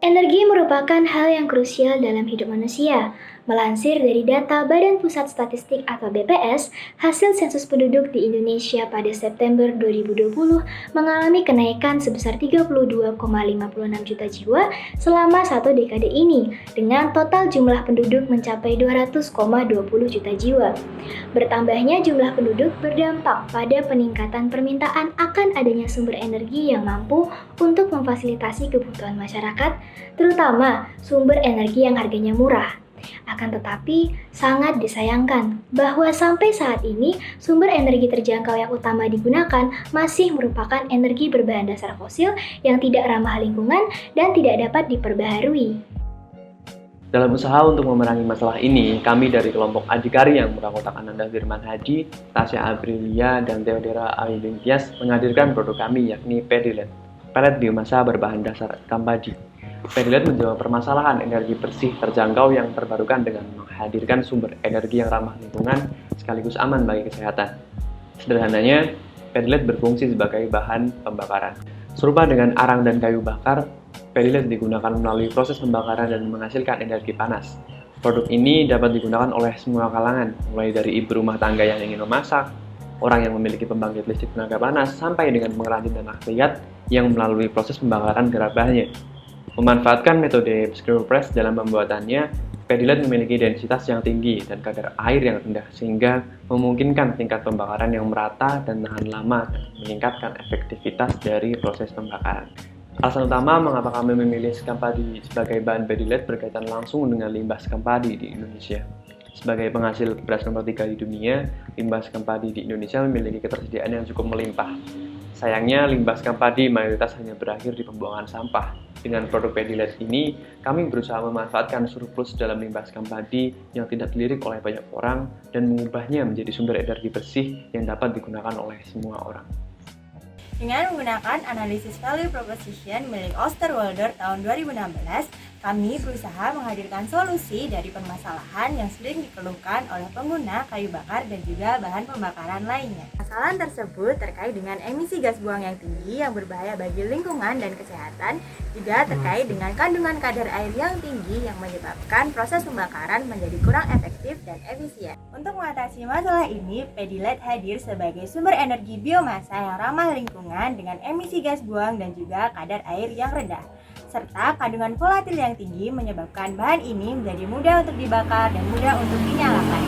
Energi merupakan hal yang krusial dalam hidup manusia. Melansir dari data Badan Pusat Statistik atau BPS, hasil sensus penduduk di Indonesia pada September 2020 mengalami kenaikan sebesar 32,56 juta jiwa selama satu dekade ini, dengan total jumlah penduduk mencapai 200,20 juta jiwa. Bertambahnya jumlah penduduk berdampak pada peningkatan permintaan akan adanya sumber energi yang mampu untuk memfasilitasi kebutuhan masyarakat, terutama sumber energi yang harganya murah. Akan tetapi, sangat disayangkan bahwa sampai saat ini sumber energi terjangkau yang utama digunakan masih merupakan energi berbahan dasar fosil yang tidak ramah lingkungan dan tidak dapat diperbaharui. Dalam usaha untuk memerangi masalah ini, kami dari kelompok Adhikari yang beranggotakan Ananda Firman Hadi, Tasya Aprilia, dan Theodora Ayudintias menghadirkan produk kami yakni Pedilet, pelet biomasa berbahan dasar Kampadi. Pedilet menjawab permasalahan energi bersih terjangkau yang terbarukan dengan menghadirkan sumber energi yang ramah lingkungan sekaligus aman bagi kesehatan. Sederhananya, Pedilet berfungsi sebagai bahan pembakaran. Serupa dengan arang dan kayu bakar, Pedilet digunakan melalui proses pembakaran dan menghasilkan energi panas. Produk ini dapat digunakan oleh semua kalangan, mulai dari ibu rumah tangga yang ingin memasak, orang yang memiliki pembangkit listrik tenaga panas, sampai dengan pengrajin dan rakyat yang melalui proses pembakaran gerabahnya. Memanfaatkan metode screw press dalam pembuatannya, Pedilet memiliki densitas yang tinggi dan kadar air yang rendah sehingga memungkinkan tingkat pembakaran yang merata dan tahan lama dan meningkatkan efektivitas dari proses pembakaran. Alasan utama mengapa kami memilih sekam padi sebagai bahan Pedilet berkaitan langsung dengan limbah sekam padi di Indonesia. Sebagai penghasil beras nomor 3 di dunia, limbah sekam padi di Indonesia memiliki ketersediaan yang cukup melimpah. Sayangnya, limbah sekam padi mayoritas hanya berakhir di pembuangan sampah. Dengan produk Pedilet ini, kami berusaha memanfaatkan surplus dalam limbah sekam padi yang tidak dilirik oleh banyak orang dan mengubahnya menjadi sumber energi bersih yang dapat digunakan oleh semua orang. Dengan menggunakan analisis value proposition milik Osterwalder tahun 2016, kami berusaha menghadirkan solusi dari permasalahan yang sering dikeluhkan oleh pengguna kayu bakar dan juga bahan pembakaran lainnya. Masalah tersebut terkait dengan emisi gas buang yang tinggi yang berbahaya bagi lingkungan dan kesehatan, juga terkait dengan kandungan kadar air yang tinggi yang menyebabkan proses pembakaran menjadi kurang efektif dan efisien. Untuk mengatasi masalah ini, Pedilet hadir sebagai sumber energi biomasa yang ramah lingkungan dengan emisi gas buang dan juga kadar air yang rendah, serta kandungan volatil yang tinggi menyebabkan bahan ini menjadi mudah untuk dibakar dan mudah untuk dinyalakan.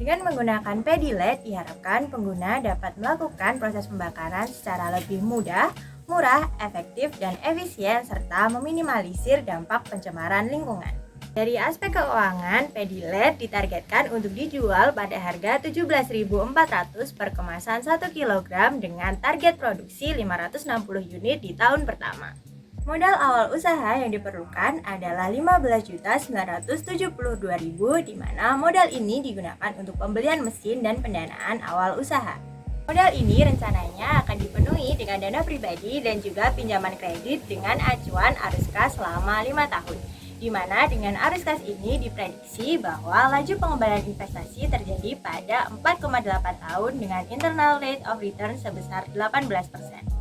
Dengan menggunakan Pedilet, diharapkan pengguna dapat melakukan proses pembakaran secara lebih mudah, murah, efektif, dan efisien, serta meminimalisir dampak pencemaran lingkungan. Dari aspek keuangan, Pedilet ditargetkan untuk dijual pada harga Rp17.400 per kemasan 1 kg dengan target produksi 560 unit di tahun pertama. Modal awal usaha yang diperlukan adalah Rp15.972.000, di mana modal ini digunakan untuk pembelian mesin dan pendanaan awal usaha. Modal ini rencananya akan dipenuhi dengan dana pribadi dan juga pinjaman kredit dengan acuan arus kas selama 5 tahun, di mana dengan arus kas ini diprediksi bahwa laju pengembalian investasi terjadi pada 4,8 tahun dengan internal rate of return sebesar 18%.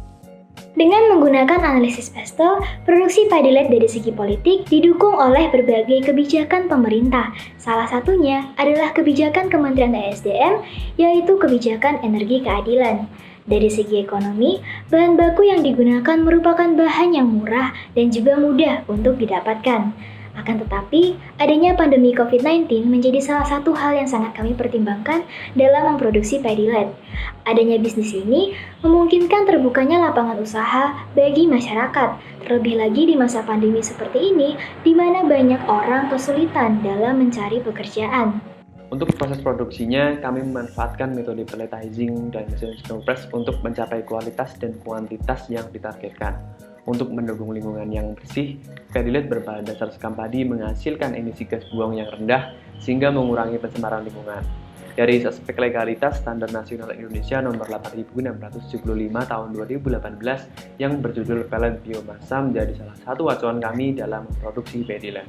Dengan menggunakan analisis Pestel, produksi Pedilet dari segi politik didukung oleh berbagai kebijakan pemerintah. Salah satunya adalah kebijakan Kementerian ESDM, yaitu kebijakan energi keadilan. Dari segi ekonomi, bahan baku yang digunakan merupakan bahan yang murah dan juga mudah untuk didapatkan. Akan tetapi, adanya pandemi COVID-19 menjadi salah satu hal yang sangat kami pertimbangkan dalam memproduksi Pedilet. Adanya bisnis ini memungkinkan terbukanya lapangan usaha bagi masyarakat, terlebih lagi di masa pandemi seperti ini, di mana banyak orang kesulitan dalam mencari pekerjaan. Untuk proses produksinya, kami memanfaatkan metode pelletizing dan mesin screw press untuk mencapai kualitas dan kuantitas yang ditargetkan. Untuk mendukung lingkungan yang bersih, Pedilet berbahan dasar sekam padi menghasilkan emisi gas buang yang rendah sehingga mengurangi pencemaran lingkungan. Dari aspek legalitas, Standar Nasional Indonesia Nomor 8675 Tahun 2018 yang berjudul Pelet Biomasa menjadi salah satu acuan kami dalam memproduksi Pedilet.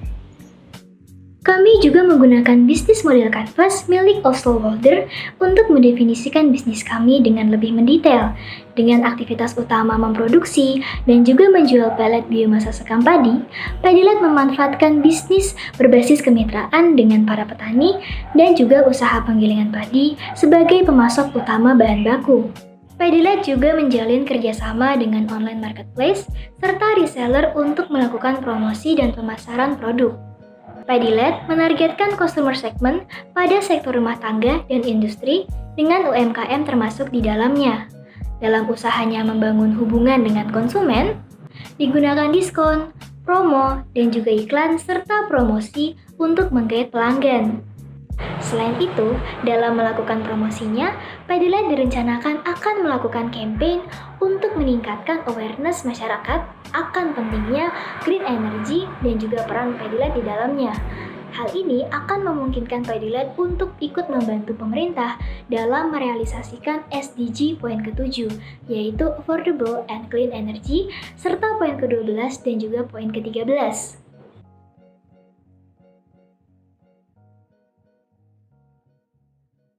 Kami juga menggunakan bisnis model canvas milik Oslo Walder untuk mendefinisikan bisnis kami dengan lebih mendetail, dengan aktivitas utama memproduksi dan juga menjual pelet biomasa sekam padi. Padilet memanfaatkan bisnis berbasis kemitraan dengan para petani dan juga usaha penggilingan padi sebagai pemasok utama bahan baku. Padilet juga menjalin kerjasama dengan online marketplace serta reseller untuk melakukan promosi dan pemasaran produk. Padilet menargetkan customer segment pada sektor rumah tangga dan industri dengan UMKM termasuk di dalamnya. Dalam usahanya membangun hubungan dengan konsumen, digunakan diskon, promo, dan juga iklan serta promosi untuk menggait pelanggan. Selain itu, dalam melakukan promosinya, Padilet direncanakan akan melakukan campaign untuk meningkatkan awareness masyarakat akan pentingnya green energy dan juga peran Padilet di dalamnya. Hal ini akan memungkinkan Padilet untuk ikut membantu pemerintah dalam merealisasikan SDG poin ke-7, yaitu Affordable and Clean Energy, serta poin ke-12 dan juga poin ke-13.